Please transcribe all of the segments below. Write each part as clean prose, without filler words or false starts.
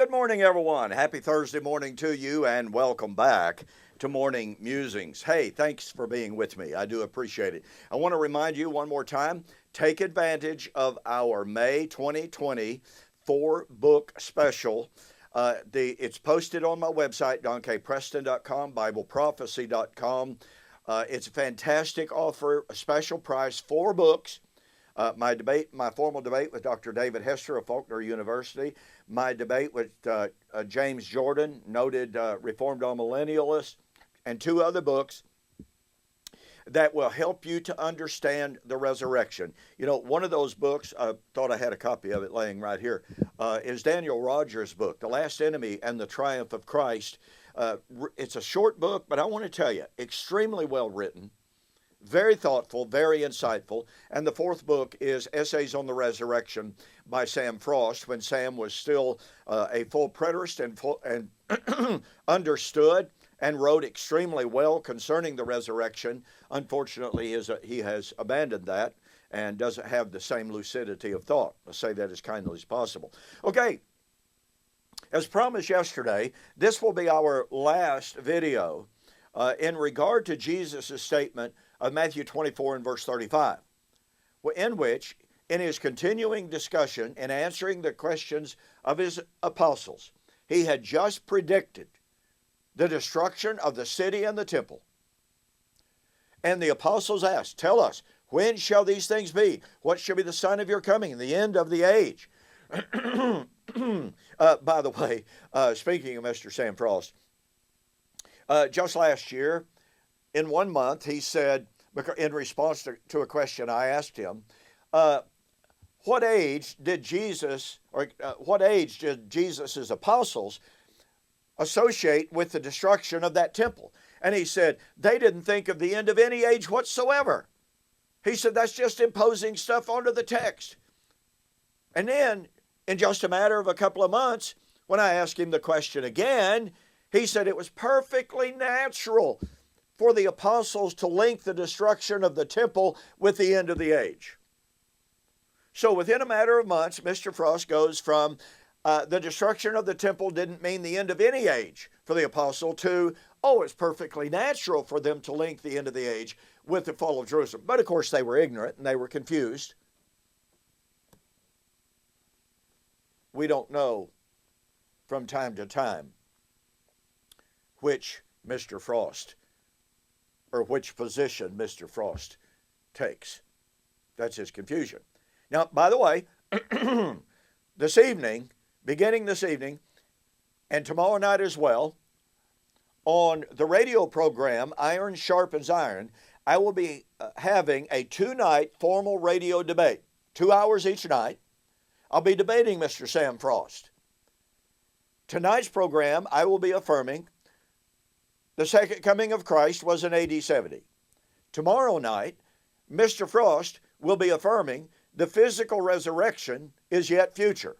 Good morning, everyone. Happy Thursday morning to you, and welcome back to Morning Musings. Hey, thanks for being with me. I do appreciate it. I want to remind you one more time, take advantage of our May 2020 4-book special. It's posted on my website, donkpreston.com, bibleprophecy.com. It's a fantastic offer, a special price, 4 books. My formal debate with Dr. David Hester of Faulkner University, my debate with James Jordan, noted Reformed amillennialist, and 2 other books that will help you to understand the resurrection. You know, one of those books, I thought I had a copy of it laying right here, is Daniel Rogers' book, The Last Enemy and the Triumph of Christ. It's a short book, but I want to tell you, extremely well written. Very thoughtful, very insightful. And the 4th book is Essays on the Resurrection by Sam Frost, when Sam was still a full preterist and understood and wrote extremely well concerning the resurrection. Unfortunately, he has abandoned that and doesn't have the same lucidity of thought. I'll say that as kindly as possible. Okay, as promised yesterday, this will be our last video in regard to Jesus' statement of Matthew 24 and verse 35, in which, in his continuing discussion and answering the questions of his apostles, he had just predicted the destruction of the city and the temple. And the apostles asked, tell us, when shall these things be? What shall be the sign of your coming and the end of the age? By the way, speaking of Mr. Sam Frost, just last year, in 1 month, he said, in response to a question I asked him, what age did Jesus' apostles associate with the destruction of that temple? And he said, they didn't think of the end of any age whatsoever. He said, that's just imposing stuff onto the text. And then, in just a matter of a couple of months, when I asked him the question again, he said it was perfectly natural for the apostles to link the destruction of the temple with the end of the age. So within a matter of months, Mr. Frost goes from the destruction of the temple didn't mean the end of any age for the apostle to, it's perfectly natural for them to link the end of the age with the fall of Jerusalem. But of course they were ignorant and they were confused. We don't know from time to time which Mr. Frost or which position Mr. Frost takes. That's his confusion. Now, by the way, beginning this evening, and tomorrow night as well, on the radio program Iron Sharpens Iron, I will be having a 2-night formal radio debate, 2 hours each night. I'll be debating Mr. Sam Frost. Tonight's program, I will be affirming the second coming of Christ was in AD 70. Tomorrow night, Mr. Frost will be affirming the physical resurrection is yet future.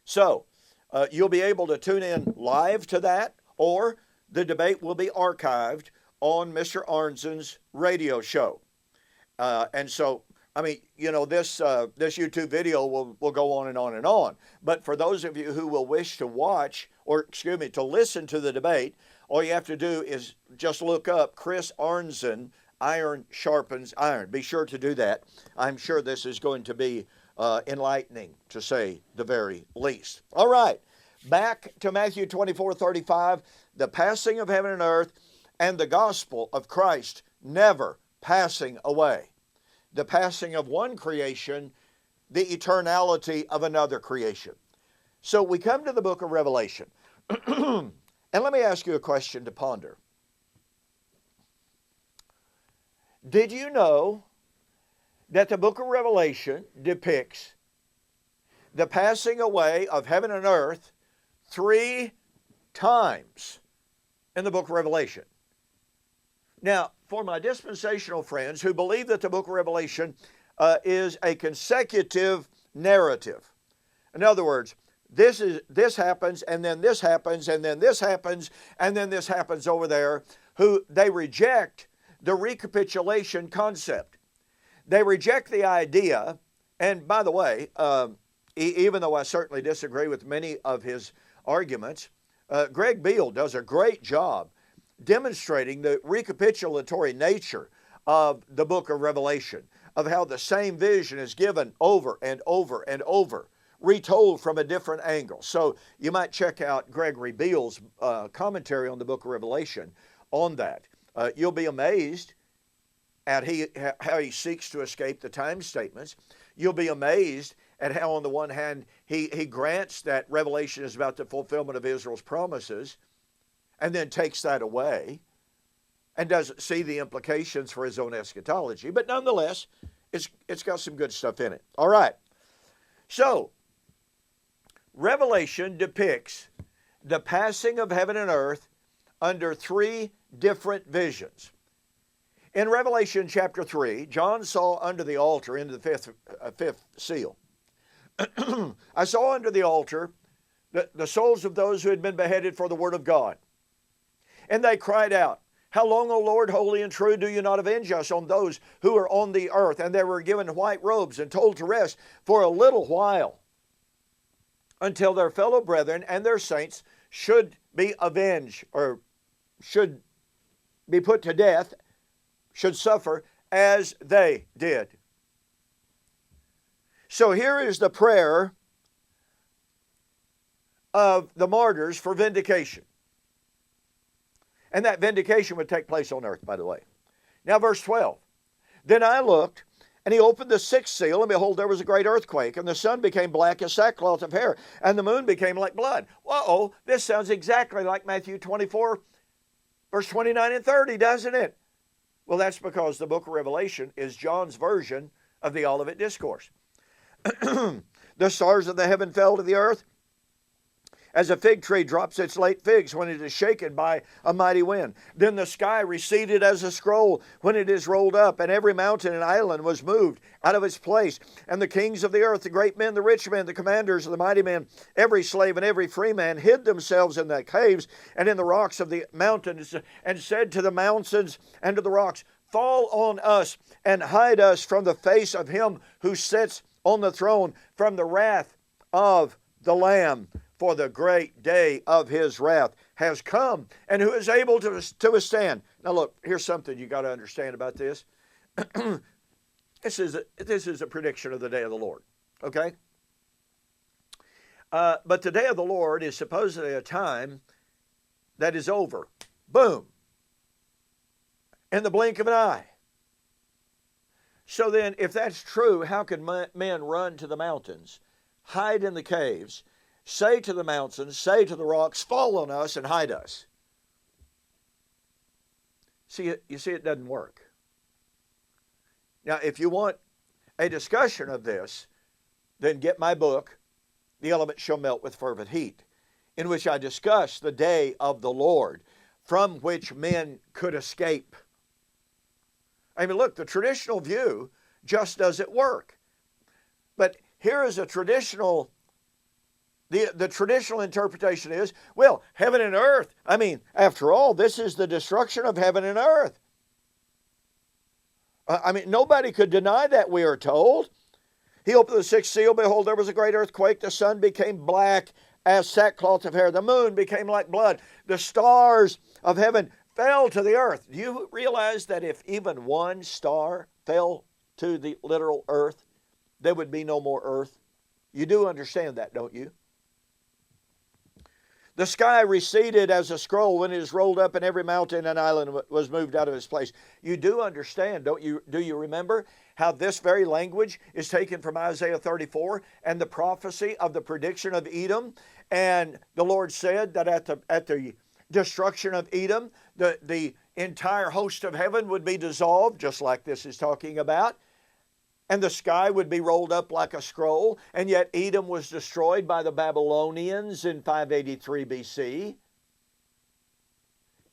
So, you'll be able to tune in live to that, or the debate will be archived on Mr. Arnzen's radio show. And so, I mean, you know, this YouTube video will go on and on and on. But for those of you who will wish to watch, to listen to the debate, all you have to do is just look up Chris Arnzen, Iron Sharpens Iron. Be sure to do that. I'm sure this is going to be enlightening, to say the very least. All right, back to Matthew 24:35, the passing of heaven and earth and the gospel of Christ never passing away. The passing of one creation, the eternality of another creation. So we come to the book of Revelation. And let me ask you a question to ponder. Did you know that the book of Revelation depicts the passing away of heaven and earth 3 times in the book of Revelation? Now, for my dispensational friends who believe that the book of Revelation is a consecutive narrative. In other words, this happens, and then this happens, and then this happens, and then this happens over there, who they reject the recapitulation concept. They reject the idea, and by the way, even though I certainly disagree with many of his arguments, Greg Beale does a great job demonstrating the recapitulatory nature of the book of Revelation, of how the same vision is given over and over and over, retold from a different angle. So you might check out Gregory Beale's commentary on the book of Revelation on that. You'll be amazed at how he seeks to escape the time statements. You'll be amazed at how, on the one hand, he grants that Revelation is about the fulfillment of Israel's promises, and then takes that away and doesn't see the implications for his own eschatology. But nonetheless, it's got some good stuff in it. All right. So, Revelation depicts the passing of heaven and earth under three different visions. In Revelation chapter 3, John saw under the altar, into the fifth seal. I saw under the altar the souls of those who had been beheaded for the word of God. And they cried out, "How long, O Lord, holy and true, do you not avenge us on those who are on the earth?" And they were given white robes and told to rest for a little while until their fellow brethren and their saints should be avenged, or should be put to death, should suffer as they did. So here is the prayer of the martyrs for vindication. And that vindication would take place on earth, by the way. Now, verse 12. Then I looked, and he opened the sixth seal, and behold, there was a great earthquake, and the sun became black as sackcloth of hair, and the moon became like blood. Uh-oh, this sounds exactly like Matthew 24, verse 29 and 30, doesn't it? Well, that's because the book of Revelation is John's version of the Olivet Discourse. The stars of the heaven fell to the earth, as a fig tree drops its late figs when it is shaken by a mighty wind. Then the sky receded as a scroll when it is rolled up, and every mountain and island was moved out of its place. And the kings of the earth, the great men, the rich men, the commanders of the mighty men, every slave and every free man, hid themselves in the caves and in the rocks of the mountains, and said to the mountains and to the rocks, "Fall on us and hide us from the face of him who sits on the throne, from the wrath of the Lamb. For the great day of his wrath has come, and who is able to withstand?" Now look, here's something you got to understand about this. This is a prediction of the day of the Lord, okay? But the day of the Lord is supposedly a time that is over. Boom. In the blink of an eye. So then, if that's true, how can men run to the mountains, hide in the caves, say to the mountains, say to the rocks, "Fall on us and hide us"? You see, it doesn't work. Now, if you want a discussion of this, then get my book, "The Elements Shall Melt with Fervent Heat," in which I discuss the day of the Lord, from which men could escape. I mean, look, the traditional view just doesn't work. But here is a traditional, the traditional interpretation is, well, heaven and earth, I mean, after all, this is the destruction of heaven and earth. I mean, nobody could deny that, we are told. He opened the sixth seal, behold, there was a great earthquake, the sun became black as sackcloth of hair, the moon became like blood, the stars of heaven fell to the earth. Do you realize that if even one star fell to the literal earth, there would be no more earth? You do understand that, don't you? The sky receded as a scroll when it is rolled up, and every mountain and island was moved out of its place. You do understand, don't you? Do you remember how this very language is taken from Isaiah 34 and the prophecy of the prediction of Edom? And the Lord said that at the destruction of Edom, the entire host of heaven would be dissolved, just like this is talking about, and the sky would be rolled up like a scroll, and yet Edom was destroyed by the Babylonians in 583 BC.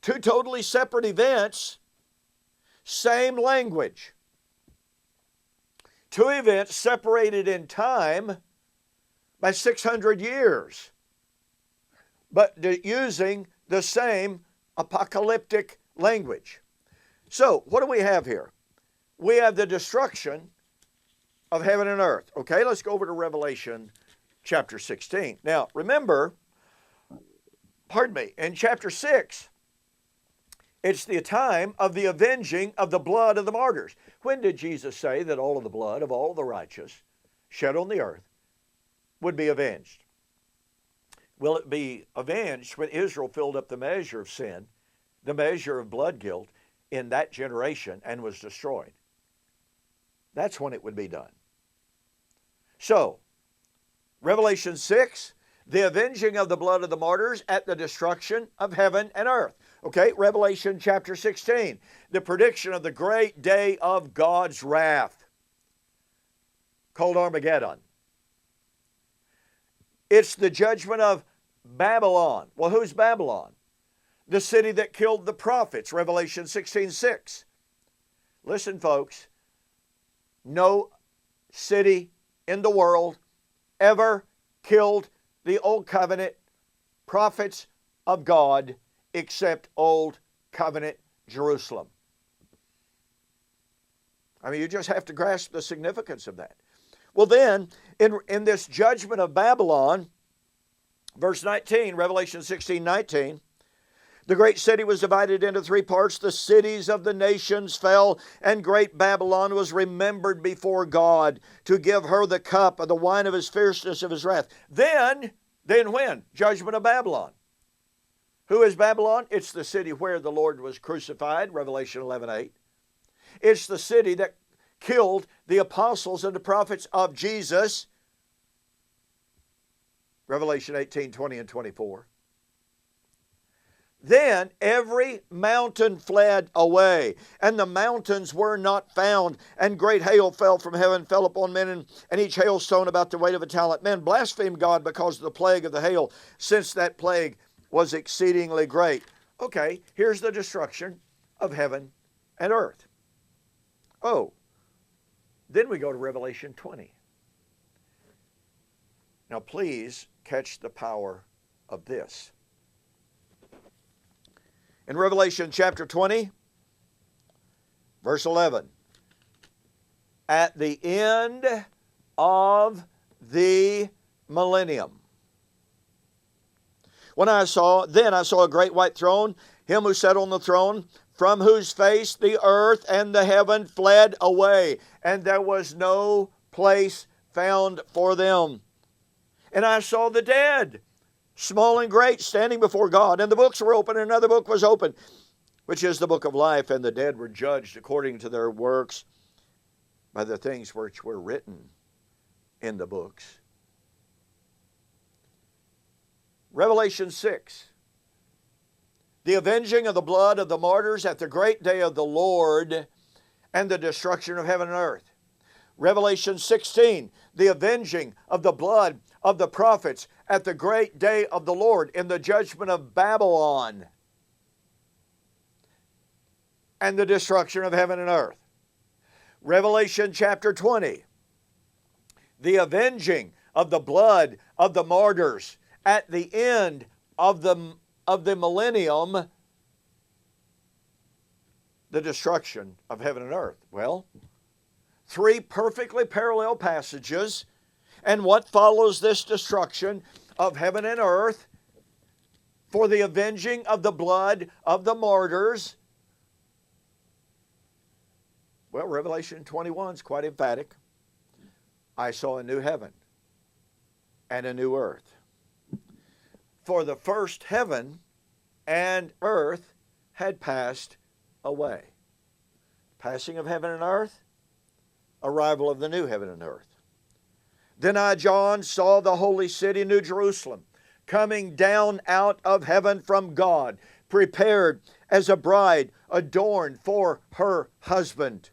Two totally separate events, same language. Two events separated in time by 600 years, but using the same apocalyptic language. So, what do we have here? We have the destruction of heaven and earth. Okay, let's go over to Revelation chapter 16. Now, remember, in chapter 6, it's the time of the avenging of the blood of the martyrs. When did Jesus say that all of the blood of all the righteous shed on the earth would be avenged? Will it be avenged when Israel filled up the measure of sin, the measure of blood guilt in that generation and was destroyed? That's when it would be done. So, Revelation 6, the avenging of the blood of the martyrs at the destruction of heaven and earth. Okay, Revelation chapter 16, the prediction of the great day of God's wrath, called Armageddon. It's the judgment of Babylon. Well, who's Babylon? The city that killed the prophets, Revelation 16:6. Listen, folks, no city in the world ever killed the Old Covenant prophets of God except Old Covenant Jerusalem. I mean, you just have to grasp the significance of that. Well, then, in this judgment of Babylon, verse 19, Revelation 16:19, the great city was divided into three parts. The cities of the nations fell, and great Babylon was remembered before God to give her the cup of the wine of his fierceness of his wrath. Then when? Judgment of Babylon. Who is Babylon? It's the city where the Lord was crucified, Revelation 11:8. It's the city that killed the apostles and the prophets of Jesus, Revelation 18:20 and 24. Then every mountain fled away, and the mountains were not found. And great hail fell from heaven, fell upon men, and each hailstone about the weight of a talent. Men blasphemed God because of the plague of the hail, since that plague was exceedingly great. Okay, here's the destruction of heaven and earth. Oh, then we go to Revelation 20. Now please catch the power of this. In Revelation chapter 20, verse 11, at the end of the millennium, then I saw a great white throne, him who sat on the throne, from whose face the earth and the heaven fled away, and there was no place found for them. And I saw the dead, small and great, standing before God, and the books were open, and another book was opened, which is the book of life, and the dead were judged according to their works by the things which were written in the books. Revelation 6, the avenging of the blood of the martyrs at the great day of the Lord and the destruction of heaven and earth. Revelation 16, the avenging of the blood of the prophets at the great day of the Lord in the judgment of Babylon and the destruction of heaven and earth. Revelation chapter 20, the avenging of the blood of the martyrs at the end of the millennium, the destruction of heaven and earth. Well, three perfectly parallel passages, and what follows this destruction of heaven and earth for the avenging of the blood of the martyrs? Well, Revelation 21 is quite emphatic. I saw a new heaven and a new earth. For the first heaven and earth had passed away. Passing of heaven and earth, arrival of the new heaven and earth. Then I, John, saw the holy city, New Jerusalem, coming down out of heaven from God, prepared as a bride adorned for her husband.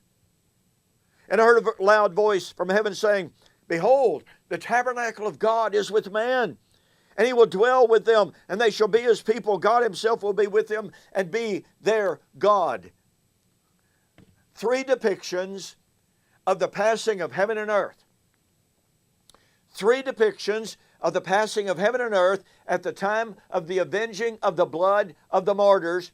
And I heard a loud voice from heaven saying, Behold, the tabernacle of God is with man, and he will dwell with them, and they shall be his people. God himself will be with them and be their God. Three depictions of the passing of heaven and earth. Three depictions of the passing of heaven and earth at the time of the avenging of the blood of the martyrs.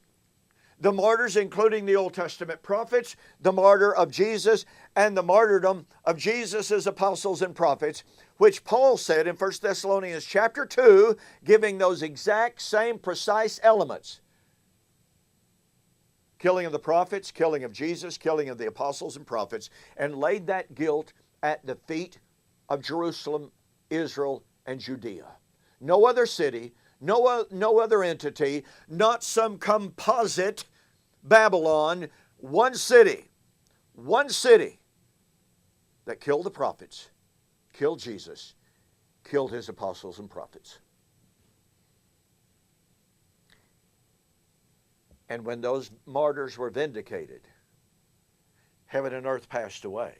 The martyrs, including the Old Testament prophets, the martyr of Jesus, and the martyrdom of Jesus' apostles and prophets, which Paul said in 1 Thessalonians chapter 2, giving those exact same precise elements. Killing of the prophets, killing of Jesus, killing of the apostles and prophets, and laid that guilt at the feet of Jerusalem, Israel, and Judea. No other city, no other entity, not some composite Babylon, one city that killed the prophets, killed Jesus, killed his apostles and prophets. And when those martyrs were vindicated, heaven and earth passed away.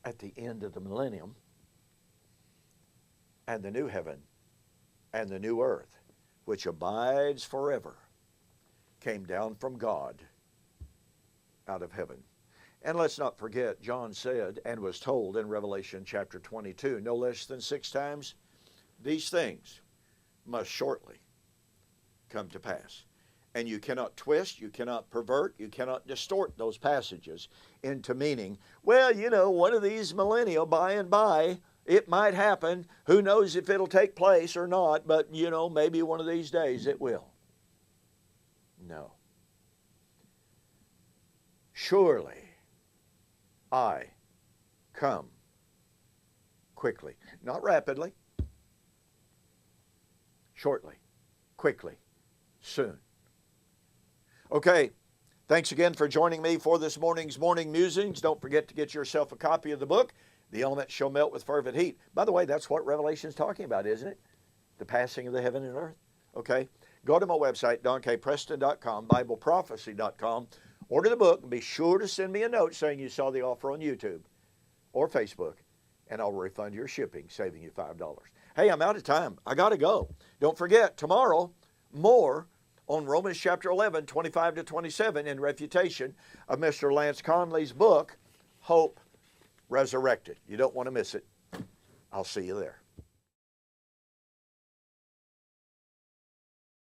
At the end of the millennium, and the new heaven and the new earth, which abides forever, came down from God out of heaven. And let's not forget, John said and was told in Revelation chapter 22, no less than 6 times, these things must shortly come to pass. And you cannot twist, you cannot pervert, you cannot distort those passages into meaning, well, one of these millennia by and by, it might happen. Who knows if it'll take place or not, but, maybe one of these days it will. No. Surely I come quickly. Not rapidly. Shortly. Quickly. Soon. Okay. Thanks again for joining me for this morning's Morning Musings. Don't forget to get yourself a copy of the book, The Elements Shall Melt with Fervent Heat. By the way, that's what Revelation is talking about, isn't it? The passing of the heaven and earth. Okay. Go to my website, donkpreston.com, bibleprophecy.com. Order the book and be sure to send me a note saying you saw the offer on YouTube or Facebook, and I'll refund your shipping, saving you $5. Hey, I'm out of time. I got to go. Don't forget, tomorrow, more on Romans chapter 11, 25 to 27 in refutation of Mr. Lance Conley's book, Hope Resurrected. You don't want to miss it. I'll see you there.